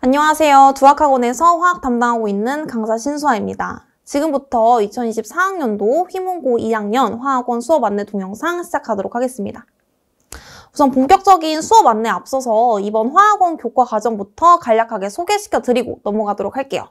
안녕하세요. 두학학원에서 화학 담당하고 있는 강사 신수아입니다. 지금부터 2024학년도 휘문고 2학년 화학원 수업 안내 동영상 시작하도록 하겠습니다. 우선 본격적인 수업 안내에 앞서서 이번 화학원 교과 과정부터 간략하게 소개시켜드리고 넘어가도록 할게요.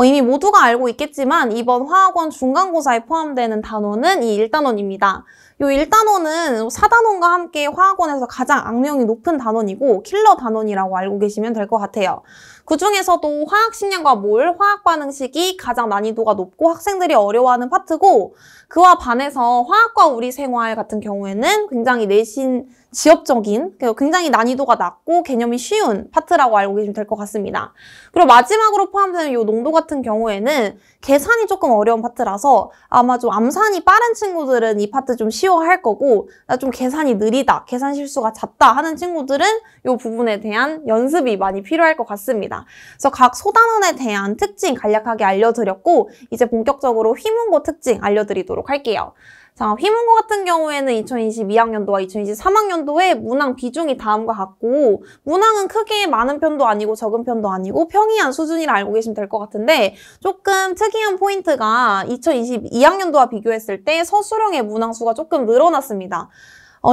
이미 모두가 알고 있겠지만 이번 화학원 중간고사에 포함되는 단원은 이 1단원입니다. 이 1단원은 4단원과 함께 화학원에서 가장 악명이 높은 단원이고 킬러 단원이라고 알고 계시면 될 것 같아요. 그 중에서도 화학식량과 몰, 화학반응식이 가장 난이도가 높고 학생들이 어려워하는 파트고 그와 반해서 화학과 우리생활 같은 경우에는 굉장히 내신 지엽적인, 굉장히 난이도가 낮고 개념이 쉬운 파트라고 알고 계시면 될 것 같습니다. 그리고 마지막으로 포함되는 이 농도 같은 경우에는 계산이 조금 어려운 파트라서 아마 좀 암산이 빠른 친구들은 이 파트 좀 쉬워할 거고 나 좀 계산이 느리다, 계산 실수가 잦다 하는 친구들은 이 부분에 대한 연습이 많이 필요할 것 같습니다. 그래서 각 소단원에 대한 특징 간략하게 알려드렸고 이제 본격적으로 휘문고 특징 알려드리도록 할게요. 자, 휘문고 같은 경우에는 2022학년도와 2023학년도에 문항 비중이 다음과 같고 문항은 크게 많은 편도 아니고 적은 편도 아니고 평이한 수준이라 알고 계시면 될 것 같은데 조금 특이한 포인트가 2022학년도와 비교했을 때 서술형의 문항 수가 조금 늘어났습니다.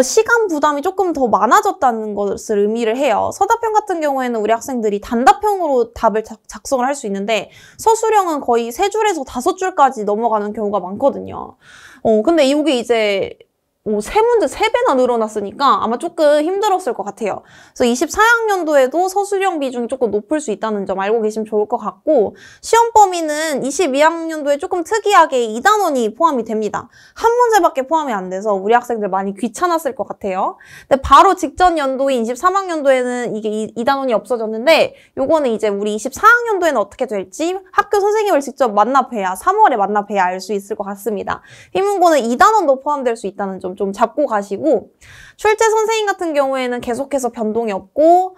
시간 부담이 조금 더 많아졌다는 것을 의미를 해요. 서답형 같은 경우에는 우리 학생들이 단답형으로 답을 작성을 할 수 있는데 서술형은 거의 3줄에서 5줄까지 넘어가는 경우가 많거든요. 근데 이게 이제 3문제 3배나 늘어났으니까 아마 조금 힘들었을 것 같아요. 그래서 24학년도에도 서술형 비중이 조금 높을 수 있다는 점 알고 계시면 좋을 것 같고 시험 범위는 22학년도에 조금 특이하게 2단원이 포함이 됩니다. 한 문제밖에 포함이 안 돼서 우리 학생들 많이 귀찮았을 것 같아요. 근데 바로 직전 연도인 23학년도에는 이게 2단원이 없어졌는데 요거는 이제 우리 24학년도에는 어떻게 될지 학교 선생님을 직접 만나뵈야 3월에 만나뵈야 알 수 있을 것 같습니다. 휘문고는 2단원도 포함될 수 있다는 점 좀 잡고 가시고 출제 선생님 같은 경우에는 계속해서 변동이 없고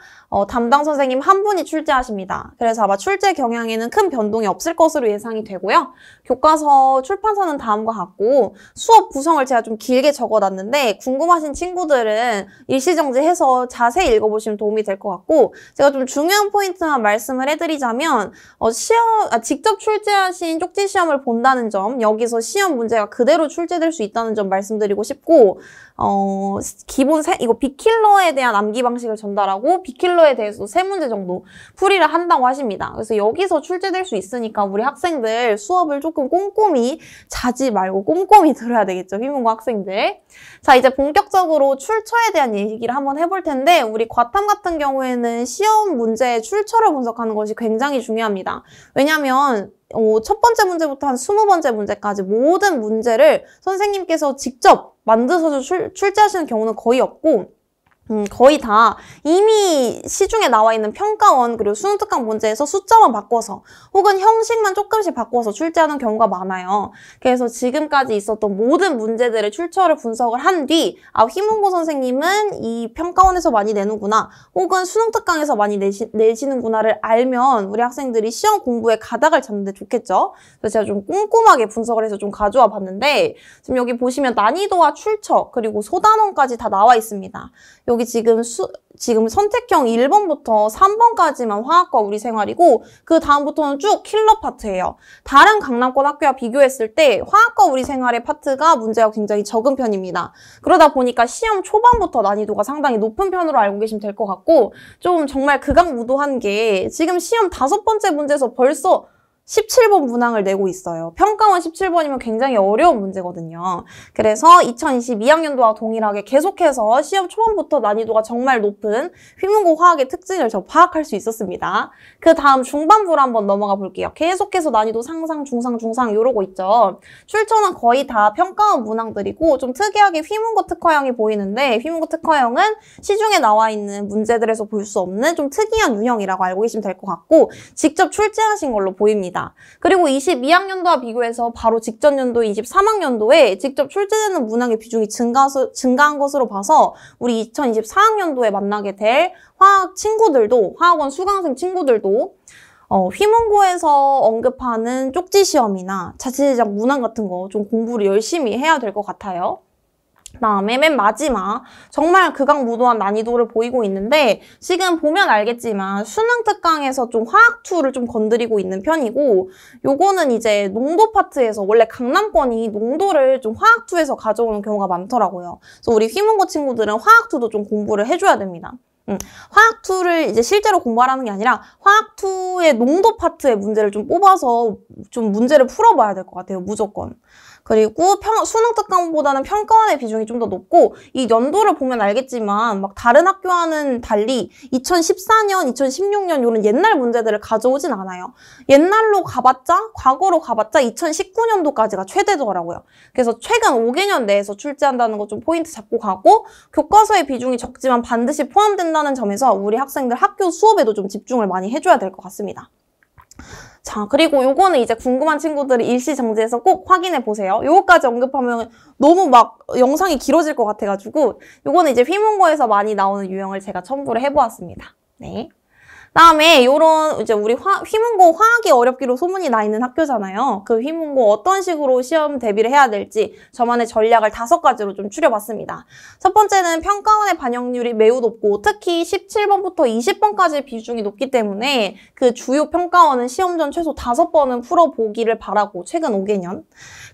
담당 선생님 한 분이 출제하십니다. 그래서 아마 출제 경향에는 큰 변동이 없을 것으로 예상이 되고요. 교과서 출판사는 다음과 같고 수업 구성을 제가 좀 길게 적어놨는데 궁금하신 친구들은 일시정지해서 자세히 읽어보시면 도움이 될 것 같고 제가 좀 중요한 포인트만 말씀을 해드리자면 직접 출제하신 쪽지 시험을 본다는 점 여기서 시험 문제가 그대로 출제될 수 있다는 점 말씀드리고 싶고 이거 빅킬러에 대한 암기 방식을 전달하고 빅킬러에 대해서 3문제 정도 풀이를 한다고 하십니다. 그래서 여기서 출제될 수 있으니까 우리 학생들 수업을 조금 꼼꼼히 자지 말고 꼼꼼히 들어야 되겠죠. 휘문고 학생들. 자, 이제 본격적으로 출처에 대한 얘기를 한번 해볼 텐데 우리 과탐 같은 경우에는 시험 문제의 출처를 분석하는 것이 굉장히 중요합니다. 왜냐하면 첫 번째 문제부터 한 20번째 문제까지 모든 문제를 선생님께서 직접 만드셔서 출제하시는 경우는 거의 없고 거의 다 이미 시중에 나와 있는 평가원 그리고 수능 특강 문제에서 숫자만 바꿔서 혹은 형식만 조금씩 바꿔서 출제하는 경우가 많아요. 그래서 지금까지 있었던 모든 문제들의 출처를 분석을 한 뒤 휘문고 선생님은 이 평가원에서 많이 내는구나 혹은 수능 특강에서 많이 내시는구나를 알면 우리 학생들이 시험 공부에 가닥을 잡는 데 좋겠죠. 그래서 제가 좀 꼼꼼하게 분석을 해서 좀 가져와 봤는데 지금 여기 보시면 난이도와 출처 그리고 소단원까지 다 나와 있습니다. 여기 지금 선택형 1번부터 3번까지만 화학과 우리생활이고 그 다음부터는 쭉 킬러 파트예요. 다른 강남권 학교와 비교했을 때 화학과 우리생활의 파트가 문제가 굉장히 적은 편입니다. 그러다 보니까 시험 초반부터 난이도가 상당히 높은 편으로 알고 계시면 될 것 같고 좀 정말 극악무도한 게 지금 시험 5번째 문제에서 벌써 17번 문항을 내고 있어요. 평가원 17번이면 굉장히 어려운 문제거든요. 그래서 2022학년도와 동일하게 계속해서 시험 초반부터 난이도가 정말 높은 휘문고 화학의 특징을 저 파악할 수 있었습니다. 그 다음 중반부로 한번 넘어가 볼게요. 계속해서 난이도 상상, 중상, 중상 이러고 있죠. 출처는 거의 다 평가원 문항들이고 좀 특이하게 휘문고 특화형이 보이는데 휘문고 특화형은 시중에 나와 있는 문제들에서 볼 수 없는 좀 특이한 유형이라고 알고 계시면 될 것 같고 직접 출제하신 걸로 보입니다. 그리고 22학년도와 비교해서 바로 직전 연도 23학년도에 직접 출제되는 문항의 비중이 증가한 것으로 봐서 우리 2024학년도에 만나게 될 화학 친구들도 화학원 수강생 친구들도 휘문고에서 언급하는 쪽지 시험이나 자취제작 문항 같은 거 좀 공부를 열심히 해야 될 것 같아요. 그다음에 맨 마지막 정말 극악무도한 난이도를 보이고 있는데 지금 보면 알겠지만 수능 특강에서 좀 화학2를 좀 건드리고 있는 편이고 요거는 이제 농도 파트에서 원래 강남권이 농도를 좀 화학2에서 가져오는 경우가 많더라고요. 그래서 우리 휘문고 친구들은 화학2도 좀 공부를 해줘야 됩니다. 화학2를 이제 실제로 공부하라는 게 아니라 화학2의 농도 파트의 문제를 좀 뽑아서 좀 문제를 풀어봐야 될 것 같아요. 무조건. 그리고 수능 특강보다는 평가원의 비중이 좀 더 높고 이 연도를 보면 알겠지만 막 다른 학교와는 달리 2014년, 2016년 이런 옛날 문제들을 가져오진 않아요. 옛날로 가봤자, 과거로 가봤자 2019년도까지가 최대더라고요. 그래서 최근 5개년 내에서 출제한다는 거 좀 포인트 잡고 가고 교과서의 비중이 적지만 반드시 포함된다는 점에서 우리 학생들 학교 수업에도 좀 집중을 많이 해줘야 될 것 같습니다. 자, 그리고 요거는 이제 궁금한 친구들이 일시정지해서 꼭 확인해 보세요. 요거까지 언급하면 너무 막 영상이 길어질 것 같아가지고 요거는 이제 휘문고에서 많이 나오는 유형을 제가 첨부를 해보았습니다. 네. 다음에 요런 이제 우리 휘문고 화학이 어렵기로 소문이 나 있는 학교잖아요. 그 휘문고 어떤 식으로 시험 대비를 해야 될지 저만의 전략을 5가지로 좀 추려봤습니다. 첫 번째는 평가원의 반영률이 매우 높고 특히 17번부터 20번까지 비중이 높기 때문에 그 주요 평가원은 시험 전 최소 5번은 풀어보기를 바라고 최근 5개년.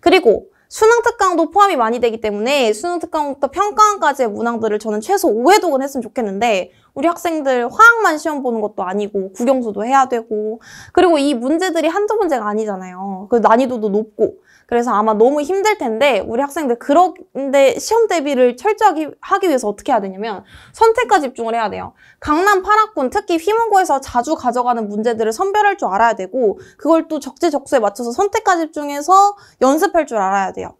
그리고 수능 특강도 포함이 많이 되기 때문에 수능 특강부터 평가원까지의 문항들을 저는 최소 5회독은 했으면 좋겠는데 우리 학생들 화학만 시험 보는 것도 아니고 국영수도 해야 되고 그리고 이 문제들이 한두 문제가 아니잖아요. 그 난이도도 높고 그래서 아마 너무 힘들 텐데 우리 학생들 그런데 시험 대비를 철저하게 하기 위해서 어떻게 해야 되냐면 선택과 집중을 해야 돼요. 강남 8학군 특히 휘문고에서 자주 가져가는 문제들을 선별할 줄 알아야 되고 그걸 또 적재적소에 맞춰서 선택과 집중해서 연습할 줄 알아야 돼요.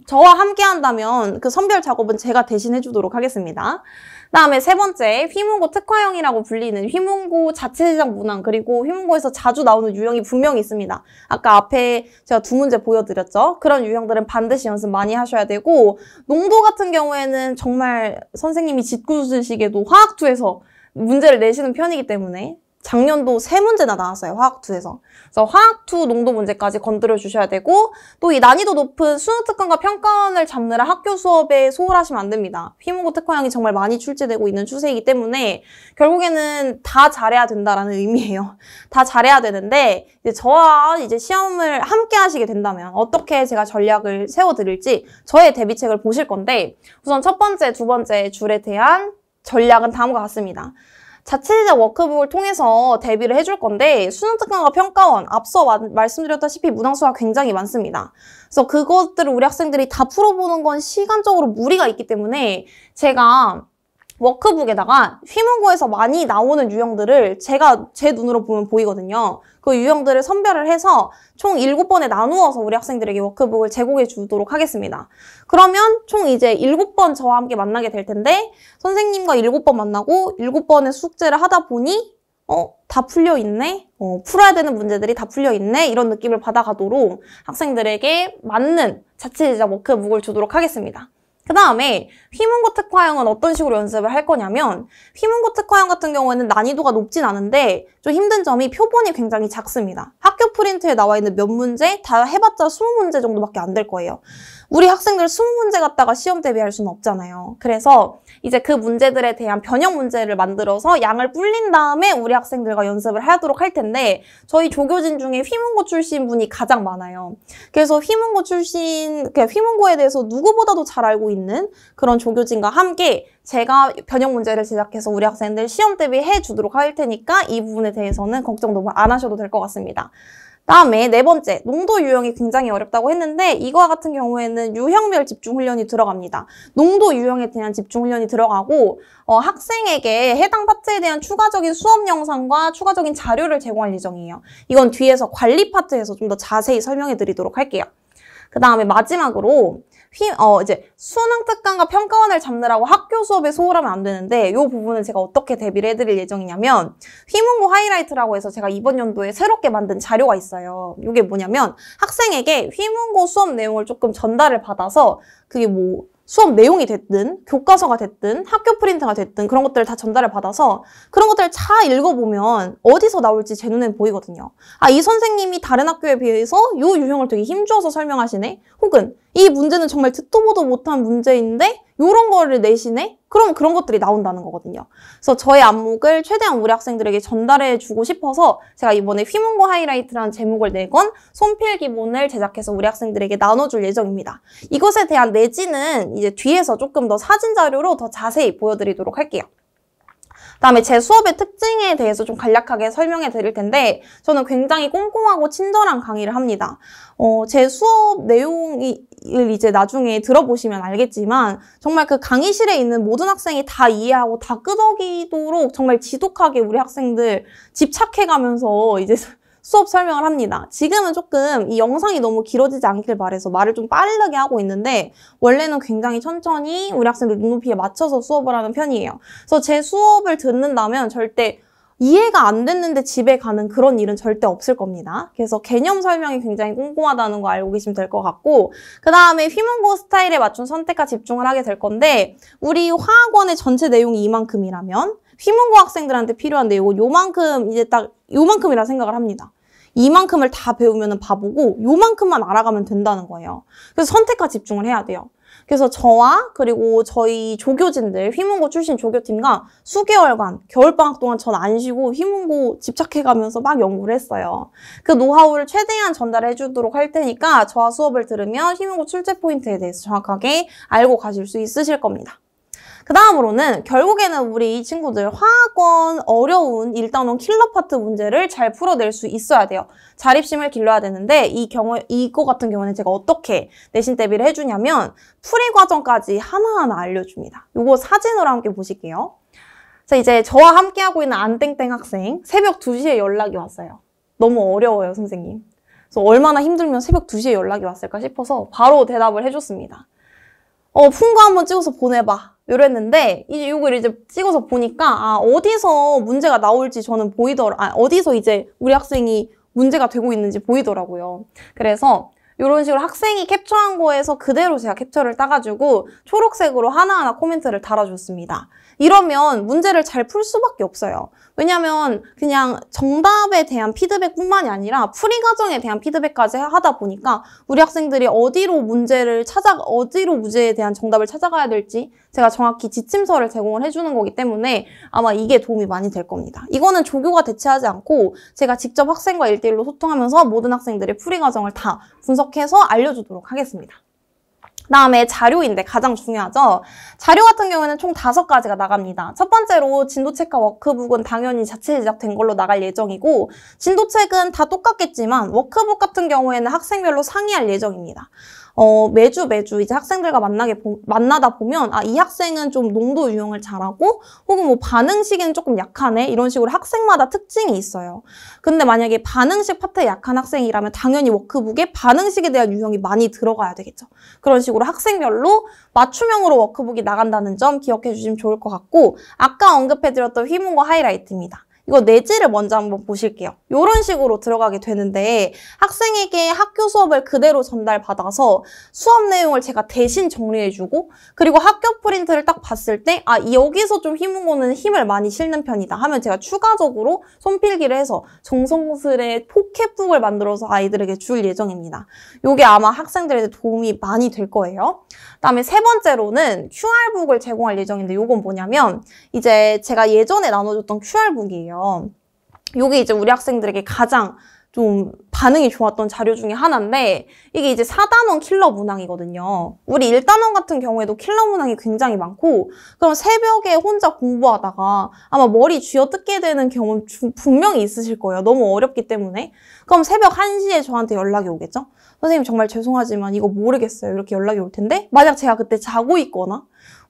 저와 함께 한다면 그 선별 작업은 제가 대신 해주도록 하겠습니다. 그다음에 세 번째, 휘문고 특화형이라고 불리는 휘문고 자체 제작 문항 그리고 휘문고에서 자주 나오는 유형이 분명히 있습니다. 아까 앞에 제가 2문제 보여드렸죠. 그런 유형들은 반드시 연습 많이 하셔야 되고 농도 같은 경우에는 정말 선생님이 짓궂으시게도 화학2에서 문제를 내시는 편이기 때문에 작년도 3문제나 나왔어요. 화학2에서. 그래서 화학2 농도 문제까지 건드려 주셔야 되고 또 이 난이도 높은 수능 특강과 평가원을 잡느라 학교 수업에 소홀하시면 안 됩니다. 휘문고 특화형이 정말 많이 출제되고 있는 추세이기 때문에 결국에는 다 잘해야 된다라는 의미예요. 다 잘해야 되는데 이제 저와 이제 시험을 함께 하시게 된다면 어떻게 제가 전략을 세워드릴지 저의 대비책을 보실 건데 우선 첫 번째, 두 번째 줄에 대한 전략은 다음과 같습니다. 자체 제작 워크북을 통해서 대비를 해줄 건데 수능 특강과 평가원 앞서 말씀드렸다시피 문항수가 굉장히 많습니다. 그래서 그것들을 우리 학생들이 다 풀어보는 건 시간적으로 무리가 있기 때문에 제가 워크북에다가 휘문고에서 많이 나오는 유형들을 제가 제 눈으로 보면 보이거든요. 그 유형들을 선별을 해서 총 7번에 나누어서 우리 학생들에게 워크북을 제공해 주도록 하겠습니다. 그러면 총 이제 7번 저와 함께 만나게 될 텐데 선생님과 7번 만나고 7번의 숙제를 하다 보니 다 풀려있네? 풀어야 되는 문제들이 다 풀려있네? 이런 느낌을 받아가도록 학생들에게 맞는 자체 제작 워크북을 주도록 하겠습니다. 그 다음에 휘문고 특화형은 어떤 식으로 연습을 할 거냐면 휘문고 특화형 같은 경우에는 난이도가 높진 않은데 좀 힘든 점이 표본이 굉장히 작습니다. 학교 프린트에 나와 있는 몇 문제 다 해봤자 20문제 정도밖에 안 될 거예요. 우리 학생들 20문제 갖다가 시험 대비할 수는 없잖아요. 그래서 이제 그 문제들에 대한 변형 문제를 만들어서 양을 불린 다음에 우리 학생들과 연습을 하도록 할 텐데 저희 조교진 중에 휘문고 출신 분이 가장 많아요. 그래서 휘문고 휘문고에 대해서 누구보다도 잘 알고 있는 그런 조교진과 함께 제가 변형 문제를 제작해서 우리 학생들 시험 대비해 주도록 할 테니까 이 부분에 대해서는 걱정 너무 안 하셔도 될 것 같습니다. 다음에 네 번째, 농도 유형이 굉장히 어렵다고 했는데 이거와 같은 경우에는 유형별 집중훈련이 들어갑니다. 농도 유형에 대한 집중훈련이 들어가고 학생에게 해당 파트에 대한 추가적인 수업 영상과 추가적인 자료를 제공할 예정이에요. 이건 뒤에서 관리 파트에서 좀 더 자세히 설명해 드리도록 할게요. 그 다음에 마지막으로 이제 수능 특강과 평가원을 잡느라고 학교 수업에 소홀하면 안 되는데 이 부분은 제가 어떻게 대비를 해드릴 예정이냐면 휘문고 하이라이트라고 해서 제가 이번 연도에 새롭게 만든 자료가 있어요. 이게 뭐냐면 학생에게 휘문고 수업 내용을 조금 전달을 받아서 그게 뭐 수업 내용이 됐든 교과서가 됐든 학교 프린트가 됐든 그런 것들을 다 전달을 받아서 그런 것들을 다 읽어보면 어디서 나올지 제 눈엔 보이거든요. 아, 이 선생님이 다른 학교에 비해서 이 유형을 되게 힘주어서 설명하시네? 혹은 이 문제는 정말 듣도 보도 못한 문제인데 요런 거를 내시네? 그럼 그런 것들이 나온다는 거거든요. 그래서 저의 안목을 최대한 우리 학생들에게 전달해주고 싶어서 제가 이번에 휘문고 하이라이트라는 제목을 내건 손필 기본을 제작해서 우리 학생들에게 나눠줄 예정입니다. 이것에 대한 내지는 이제 뒤에서 조금 더 사진 자료로 더 자세히 보여드리도록 할게요. 그다음에 제 수업의 특징에 대해서 좀 간략하게 설명해 드릴 텐데 저는 굉장히 꼼꼼하고 친절한 강의를 합니다. 제 수업 내용을 이제 나중에 들어보시면 알겠지만 정말 그 강의실에 있는 모든 학생이 다 이해하고 다 끄덕이도록 정말 지독하게 우리 학생들 집착해가면서 이제 수업 설명을 합니다. 지금은 조금 이 영상이 너무 길어지지 않길 바라서 말을 좀 빠르게 하고 있는데 원래는 굉장히 천천히 우리 학생들 눈높이에 맞춰서 수업을 하는 편이에요. 그래서 제 수업을 듣는다면 절대 이해가 안 됐는데 집에 가는 그런 일은 절대 없을 겁니다. 그래서 개념 설명이 굉장히 꼼꼼하다는 거 알고 계시면 될 것 같고 그 다음에 휘문고 스타일에 맞춘 선택과 집중을 하게 될 건데 우리 화학원의 전체 내용이 이만큼이라면 휘문고 학생들한테 필요한 내용은 요만큼 이제 딱 요만큼이라 생각을 합니다. 이만큼을 다 배우면 바보고 요만큼만 알아가면 된다는 거예요. 그래서 선택과 집중을 해야 돼요. 그래서 저와 그리고 저희 조교진들, 휘문고 출신 조교팀과 수개월간 겨울방학 동안 전 안 쉬고 휘문고 집착해가면서 막 연구를 했어요. 그 노하우를 최대한 전달해 주도록 할 테니까 저와 수업을 들으면 휘문고 출제 포인트에 대해서 정확하게 알고 가실 수 있으실 겁니다. 그 다음으로는 결국에는 우리 친구들 화학원 어려운 1단원 킬러 파트 문제를 잘 풀어낼 수 있어야 돼요. 자립심을 길러야 되는데 이거 같은 경우는 제가 어떻게 내신 대비를 해주냐면 풀이 과정까지 하나하나 알려줍니다. 요거 사진으로 함께 보실게요. 자, 이제 저와 함께하고 있는 안땡땡 학생 새벽 2시에 연락이 왔어요. 너무 어려워요, 선생님. 그래서 얼마나 힘들면 새벽 2시에 연락이 왔을까 싶어서 바로 대답을 해줬습니다. 풍거 한번 찍어서 보내봐. 이랬는데, 이걸 이제 찍어서 보니까, 어디서 문제가 나올지 저는 어디서 이제 우리 학생이 문제가 되고 있는지 보이더라고요. 그래서, 이런 식으로 학생이 캡처한 거에서 그대로 제가 캡처를 따가지고 초록색으로 하나하나 코멘트를 달아줬습니다. 이러면 문제를 잘 풀 수밖에 없어요. 왜냐면 그냥 정답에 대한 피드백뿐만이 아니라 풀이 과정에 대한 피드백까지 하다 보니까 우리 학생들이 어디로 문제에 대한 정답을 찾아가야 될지 제가 정확히 지침서를 제공을 해주는 거기 때문에 아마 이게 도움이 많이 될 겁니다. 이거는 조교가 대체하지 않고 제가 직접 학생과 1대1로 소통하면서 모든 학생들의 풀이 과정을 다 분석해서 알려주도록 하겠습니다. 그다음에 자료인데 가장 중요하죠. 자료 같은 경우에는 총 5가지가 나갑니다. 첫 번째로 진도책과 워크북은 당연히 자체 제작된 걸로 나갈 예정이고 진도책은 다 똑같겠지만 워크북 같은 경우에는 학생별로 상의할 예정입니다. 매주 이제 학생들과 만나다 보면 이 학생은 좀 농도 유형을 잘하고 혹은 뭐 반응식에는 조금 약하네 이런 식으로 학생마다 특징이 있어요. 근데 만약에 반응식 파트에 약한 학생이라면 당연히 워크북에 반응식에 대한 유형이 많이 들어가야 되겠죠. 그런 식으로 학생별로 맞춤형으로 워크북이 나간다는 점 기억해 주시면 좋을 것 같고 아까 언급해드렸던 휘문고 하이라이트입니다. 이거 내지를 먼저 한번 보실게요. 이런 식으로 들어가게 되는데 학생에게 학교 수업을 그대로 전달받아서 수업 내용을 제가 대신 정리해주고 그리고 학교 프린트를 딱 봤을 때 여기서 좀 휘문고는 힘을 많이 실는 편이다 하면 제가 추가적으로 손필기를 해서 정성스레 포켓북을 만들어서 아이들에게 줄 예정입니다. 이게 아마 학생들에게 도움이 많이 될 거예요. 그다음에 세 번째로는 QR북을 제공할 예정인데 이건 뭐냐면 이제 제가 예전에 나눠줬던 QR북이에요. 요게 이제 우리 학생들에게 가장 좀 반응이 좋았던 자료 중에 하나인데 이게 이제 4단원 킬러 문항이거든요. 우리 1단원 같은 경우에도 킬러 문항이 굉장히 많고 그럼 새벽에 혼자 공부하다가 아마 머리 쥐어뜯게 되는 경험 분명히 있으실 거예요. 너무 어렵기 때문에. 그럼 새벽 1시에 저한테 연락이 오겠죠? 선생님 정말 죄송하지만 이거 모르겠어요. 이렇게 연락이 올 텐데 만약 제가 그때 자고 있거나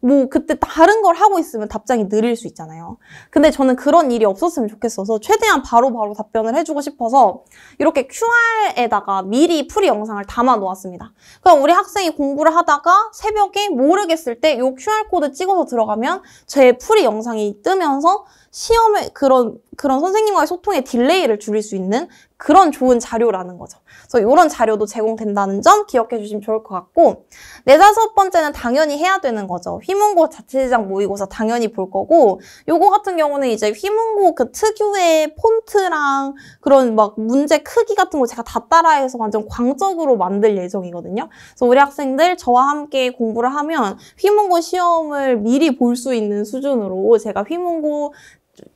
뭐 그때 다른 걸 하고 있으면 답장이 느릴 수 있잖아요. 근데 저는 그런 일이 없었으면 좋겠어서 최대한 바로바로 답변을 해주고 싶어서 이렇게 QR에다가 미리 풀이 영상을 담아 놓았습니다. 그럼 우리 학생이 공부를 하다가 새벽에 모르겠을 때 이 QR코드 찍어서 들어가면 제 풀이 영상이 뜨면서 시험에 그런 선생님과의 소통의 딜레이를 줄일 수 있는 그런 좋은 자료라는 거죠. 그래서 이런 자료도 제공된다는 점 기억해 주시면 좋을 것 같고, 네, 다섯 번째는 당연히 해야 되는 거죠. 휘문고 자체제작 모의고사 당연히 볼 거고, 요거 같은 경우는 이제 휘문고 그 특유의 폰트랑 그런 막 문제 크기 같은 거 제가 다 따라해서 완전 광적으로 만들 예정이거든요. 그래서 우리 학생들 저와 함께 공부를 하면 휘문고 시험을 미리 볼 수 있는 수준으로 제가 휘문고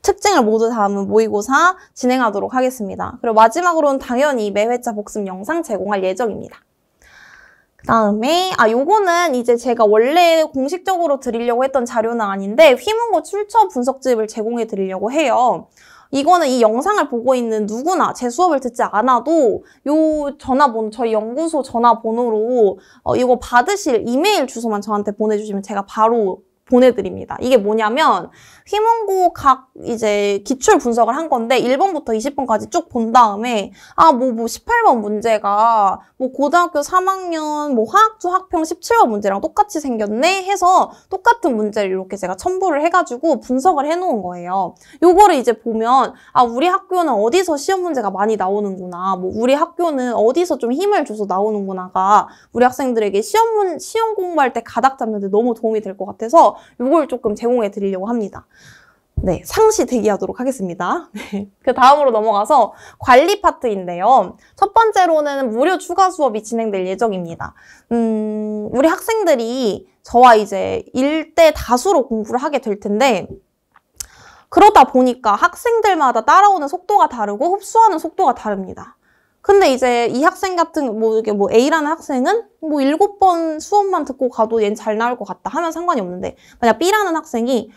특징을 모두 담은 모의고사 진행하도록 하겠습니다. 그리고 마지막으로는 당연히 매회차 복습 영상 제공할 예정입니다. 그 다음에 요거는 이제 제가 원래 공식적으로 드리려고 했던 자료는 아닌데 휘문고 출처 분석집을 제공해 드리려고 해요. 이거는 이 영상을 보고 있는 누구나 제 수업을 듣지 않아도 요 전화번호, 저희 연구소 전화번호로 이거 받으실 이메일 주소만 저한테 보내주시면 제가 바로 보내드립니다. 이게 뭐냐면 휘문고 각 이제 기출 분석을 한 건데 1번부터 20번까지 쭉 본 다음에 18번 문제가 고등학교 3학년 화학주 학평 17번 문제랑 똑같이 생겼네 해서 똑같은 문제를 이렇게 제가 첨부를 해가지고 분석을 해놓은 거예요. 요거를 이제 보면 우리 학교는 어디서 시험 문제가 많이 나오는구나, 우리 학교는 어디서 좀 힘을 줘서 나오는구나가 우리 학생들에게 시험 공부할 때 가닥 잡는 데 너무 도움이 될 것 같아서 요걸 조금 제공해 드리려고 합니다. 네, 상시 대기하도록 하겠습니다. 네, 그 다음으로 넘어가서 관리 파트인데요. 첫 번째로는 무료 추가 수업이 진행될 예정입니다. 우리 학생들이 저와 이제 일대 다수로 공부를 하게 될 텐데, 그러다 보니까 학생들마다 따라오는 속도가 다르고 흡수하는 속도가 다릅니다. 근데 이제 이 학생 같은 A라는 학생은 7번 수업만 듣고 가도 얘는 잘 나올 것 같다 하면 상관이 없는데, 만약 B라는 학생이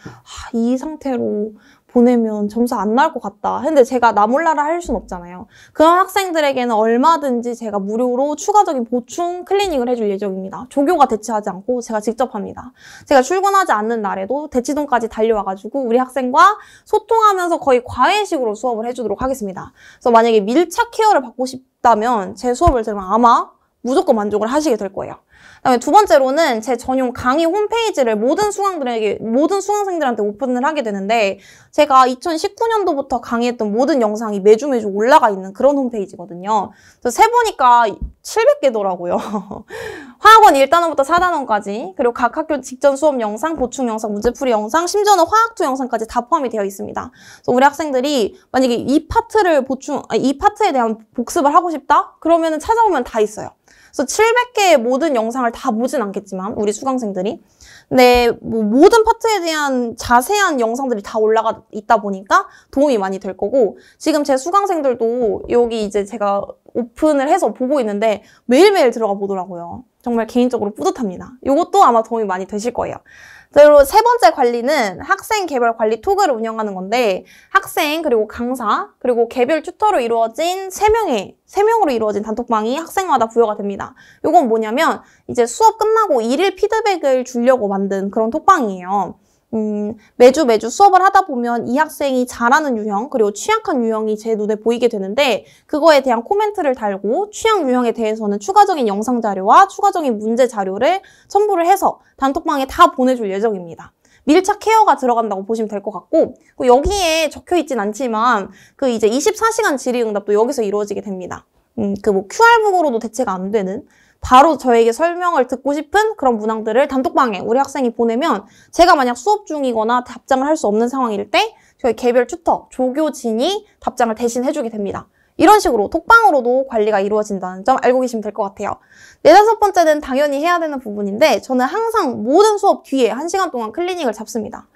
이 상태로 보내면 점수 안 나올 것 같다 했는데 제가 나 몰라라 할 순 없잖아요. 그런 학생들에게는 얼마든지 제가 무료로 추가적인 보충 클리닉을 해줄 예정입니다. 조교가 대치하지 않고 제가 직접 합니다. 제가 출근하지 않는 날에도 대치동까지 달려와가지고 우리 학생과 소통하면서 거의 과외식으로 수업을 해주도록 하겠습니다. 그래서 만약에 밀착 케어를 받고 싶다면 제 수업을 들으면 아마 무조건 만족을 하시게 될 거예요. 그다음에 두 번째로는 제 전용 강의 홈페이지를 모든 수강생들한테 오픈을 하게 되는데, 제가 2019년도부터 강의했던 모든 영상이 매주 올라가 있는 그런 홈페이지거든요. 그래서 세보니까 700개더라고요. 화학원 1단원부터 4단원까지, 그리고 각 학교 직전 수업 영상, 보충 영상, 문제풀이 영상, 심지어는 화학투 영상까지 다 포함이 되어 있습니다. 그래서 우리 학생들이 만약에 이 파트에 대한 복습을 하고 싶다? 그러면은 찾아보면 다 있어요. 그래서 700개의 모든 영상을 다 보진 않겠지만 우리 수강생들이, 근데 모든 파트에 대한 자세한 영상들이 다 올라가 있다 보니까 도움이 많이 될 거고, 지금 제 수강생들도 여기 이제 제가 오픈을 해서 보고 있는데 매일매일 들어가 보더라고요. 정말 개인적으로 뿌듯합니다. 이것도 아마 도움이 많이 되실 거예요. 그리고 세 번째 관리는 학생 개별 관리 톡을 운영하는 건데, 학생 그리고 강사 그리고 개별 튜터로 이루어진 3명으로 이루어진 단톡방이 학생마다 부여가 됩니다. 이건 뭐냐면 이제 수업 끝나고 일일 피드백을 주려고 만든 그런 톡방이에요. 매주 수업을 하다 보면 이 학생이 잘하는 유형 그리고 취약한 유형이 제 눈에 보이게 되는데, 그거에 대한 코멘트를 달고 취약 유형에 대해서는 추가적인 영상 자료와 추가적인 문제 자료를 첨부를 해서 단톡방에 다 보내줄 예정입니다. 밀착 케어가 들어간다고 보시면 될 것 같고, 여기에 적혀 있진 않지만 이제 24시간 질의응답도 여기서 이루어지게 됩니다. QR북으로도 대체가 안 되는, 바로 저에게 설명을 듣고 싶은 그런 문항들을 단톡방에 우리 학생이 보내면 제가 만약 수업 중이거나 답장을 할 수 없는 상황일 때 저희 개별 튜터, 조교진이 답장을 대신 해주게 됩니다. 이런 식으로 톡방으로도 관리가 이루어진다는 점 알고 계시면 될 것 같아요. 네, 다섯 번째는 당연히 해야 되는 부분인데, 저는 항상 모든 수업 뒤에 1시간 동안 클리닉을 잡습니다.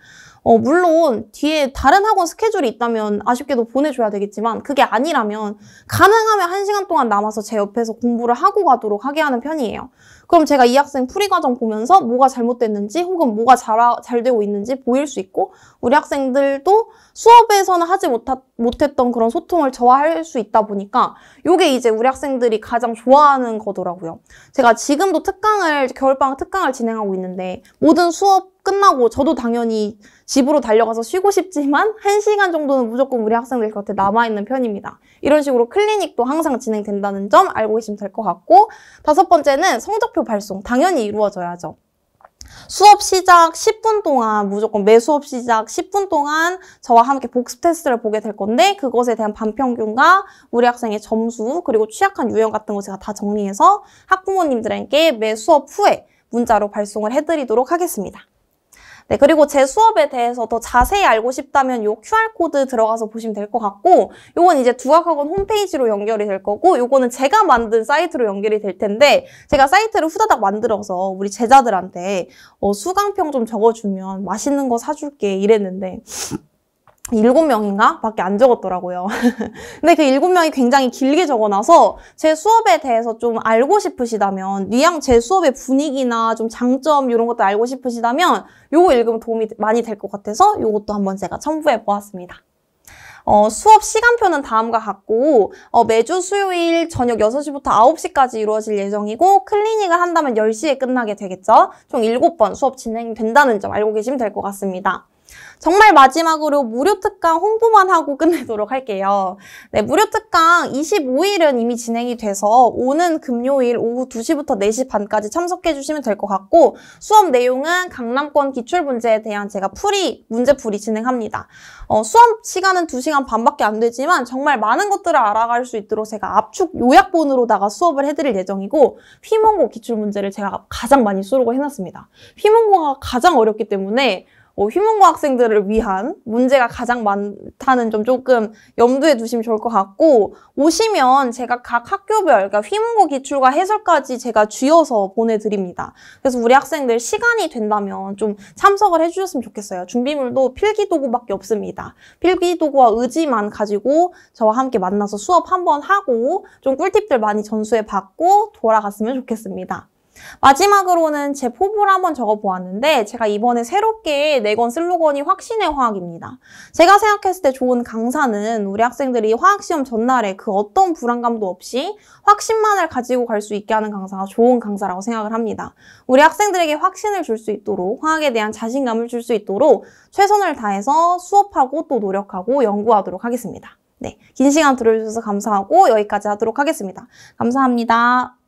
물론 뒤에 다른 학원 스케줄이 있다면 아쉽게도 보내줘야 되겠지만, 그게 아니라면 가능하면 1시간 동안 남아서 제 옆에서 공부를 하고 가도록 하게 하는 편이에요. 그럼 제가 이 학생 풀이 과정 보면서 뭐가 잘못됐는지 혹은 뭐가 잘 되고 있는지 보일 수 있고, 우리 학생들도 수업에서는 하지 못했던 그런 소통을 저와 할 수 있다 보니까 이게 이제 우리 학생들이 가장 좋아하는 거더라고요. 제가 지금도 겨울방학 특강을 진행하고 있는데, 모든 수업 끝나고 저도 당연히 집으로 달려가서 쉬고 싶지만 1시간 정도는 무조건 우리 학생들 곁에 남아있는 편입니다. 이런 식으로 클리닉도 항상 진행된다는 점 알고 계시면 될 것 같고, 다섯 번째는 성적표 발송 당연히 이루어져야죠. 수업 시작 10분 동안 무조건 매 수업 시작 10분 동안 저와 함께 복습 테스트를 보게 될 건데 그것에 대한 반평균과 우리 학생의 점수 그리고 취약한 유형 같은 거 제가 다 정리해서 학부모님들에게 매 수업 후에 문자로 발송을 해드리도록 하겠습니다. 네, 그리고 제 수업에 대해서 더 자세히 알고 싶다면 요 QR코드 들어가서 보시면 될 것 같고 요건 이제 두각학원 홈페이지로 연결이 될 거고 요거는 제가 만든 사이트로 연결이 될 텐데 제가 사이트를 후다닥 만들어서 우리 제자들한테 수강평 좀 적어주면 맛있는 거 사줄게 이랬는데 7명인가? 밖에 안 적었더라고요. 근데 그 7명이 굉장히 길게 적어놔서 제 수업에 대해서 좀 알고 싶으시다면 제 수업의 분위기나 좀 장점 이런 것도 알고 싶으시다면 요거 읽으면 도움이 많이 될 것 같아서 요것도 한번 제가 첨부해 보았습니다. 수업 시간표는 다음과 같고 매주 수요일 저녁 6시부터 9시까지 이루어질 예정이고 클리닉을 한다면 10시에 끝나게 되겠죠. 총 7번 수업 진행된다는 점 알고 계시면 될 것 같습니다. 정말 마지막으로 무료 특강 홍보만 하고 끝내도록 할게요. 네, 무료 특강 25일은 이미 진행이 돼서 오는 금요일 오후 2시부터 4시 반까지 참석해 주시면 될 것 같고 수업 내용은 강남권 기출문제에 대한 제가 문제풀이 진행합니다. 수업 시간은 2시간 반밖에 안 되지만 정말 많은 것들을 알아갈 수 있도록 제가 압축 요약본으로다가 수업을 해드릴 예정이고 휘문고 기출문제를 제가 가장 많이 수록을 해놨습니다. 휘문고가 가장 어렵기 때문에 휘문고 학생들을 위한 문제가 가장 많다는 점 조금 염두에 두시면 좋을 것 같고 오시면 제가 각 학교별 그러니까 휘문고 기출과 해설까지 제가 쥐어서 보내드립니다. 그래서 우리 학생들 시간이 된다면 좀 참석을 해주셨으면 좋겠어요. 준비물도 필기도구밖에 없습니다. 필기도구와 의지만 가지고 저와 함께 만나서 수업 한번 하고 좀 꿀팁들 많이 전수해 받고 돌아갔으면 좋겠습니다. 마지막으로는 제 포부를 한번 적어보았는데 제가 이번에 새롭게 내건 슬로건이 확신의 화학입니다. 제가 생각했을 때 좋은 강사는 우리 학생들이 화학시험 전날에 그 어떤 불안감도 없이 확신만을 가지고 갈 수 있게 하는 강사가 좋은 강사라고 생각을 합니다. 우리 학생들에게 확신을 줄 수 있도록 화학에 대한 자신감을 줄 수 있도록 최선을 다해서 수업하고 또 노력하고 연구하도록 하겠습니다. 네, 긴 시간 들어주셔서 감사하고 여기까지 하도록 하겠습니다. 감사합니다.